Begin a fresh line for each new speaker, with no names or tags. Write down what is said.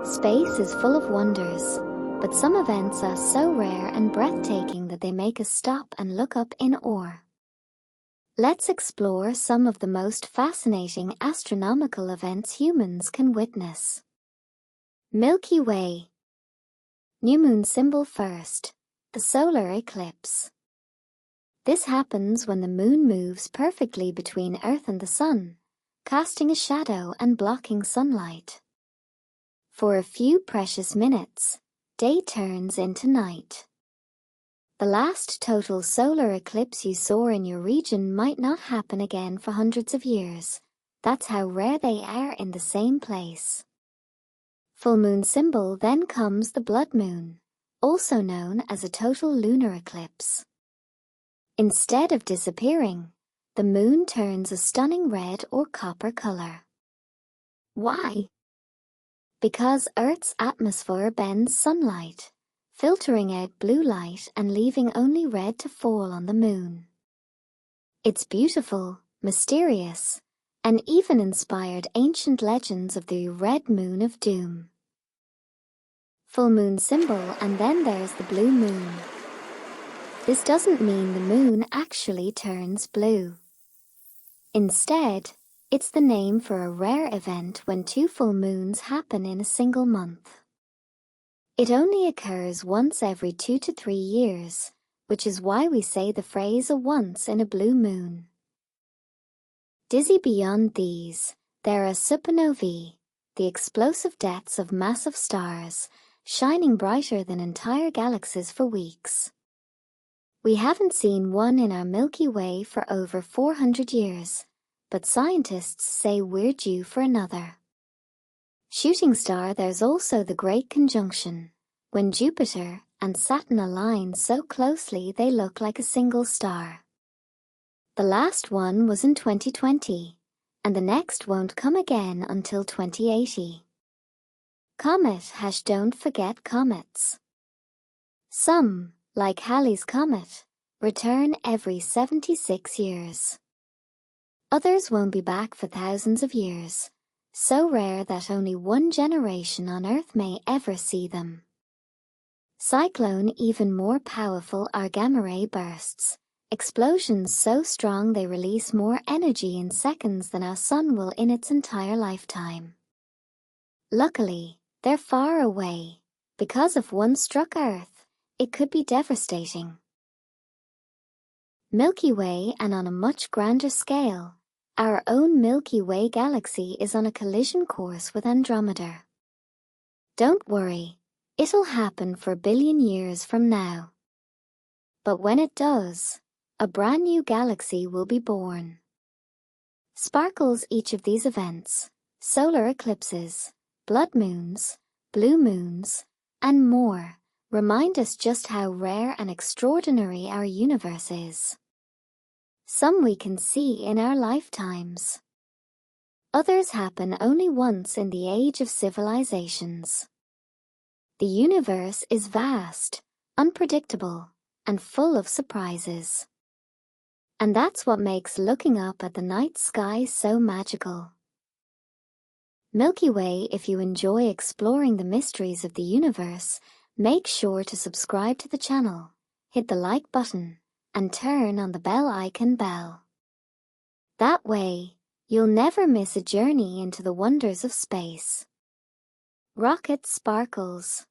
Space is full of wonders, but some events are so rare and breathtaking that they make us stop and look up in awe. Let's explore some of the most fascinating astronomical events humans can witness. Milky Way. New moon symbol first, the solar eclipse. This happens when the moon moves perfectly between Earth and the Sun, casting a shadow and blocking sunlight. For a few precious minutes, day turns into night. The last total solar eclipse you saw in your region might not happen again for hundreds of years. That's how rare they are in the same place. Full moon symbol, then comes the blood moon, also known as a total lunar eclipse. Instead of disappearing, the moon turns a stunning red or copper color. Why? Because Earth's atmosphere bends sunlight, filtering out blue light and leaving only red to fall on the moon. It's beautiful, mysterious, and even inspired ancient legends of the red moon of doom. Full moon symbol, and then there's the blue moon. This doesn't mean the moon actually turns blue. Instead, it's the name for a rare event when two full moons happen in a single month. It only occurs once every 2 to 3 years, which is why we say the phrase a once in a blue moon. Dizzy beyond these, there are supernovae, the explosive deaths of massive stars, shining brighter than entire galaxies for weeks. We haven't seen one in our Milky Way for over 400 years, but scientists say we're due for another. Shooting star. There's also the Great Conjunction, when Jupiter and Saturn align so closely they look like a single star. The last one was in 2020, and the next won't come again until 2080. Comet. Don't forget comets. Some, like Halley's Comet, return every 76 years. Others won't be back for thousands of years, so rare that only one generation on Earth may ever see them. Cyclone. Even more powerful are gamma ray bursts, explosions so strong they release more energy in seconds than our sun will in its entire lifetime. Luckily, they're far away, because if one struck Earth, it could be devastating. Milky Way. And on a much grander scale, our own Milky Way galaxy is on a collision course with Andromeda. Don't worry, it'll happen for a billion years from now. But when it does, a brand new galaxy will be born. Sparkles. Each of these events, solar eclipses, blood moons, blue moons, and more, remind us just how rare and extraordinary our universe is. Some we can see in our lifetimes. Others happen only once in the age of civilizations. The universe is vast, unpredictable, and full of surprises. And that's what makes looking up at the night sky so magical. Milky Way. If you enjoy exploring the mysteries of the universe, make sure to subscribe to the channel, hit the like button, and turn on the bell icon bell. That way, you'll never miss a journey into the wonders of space. Rocket sparkles.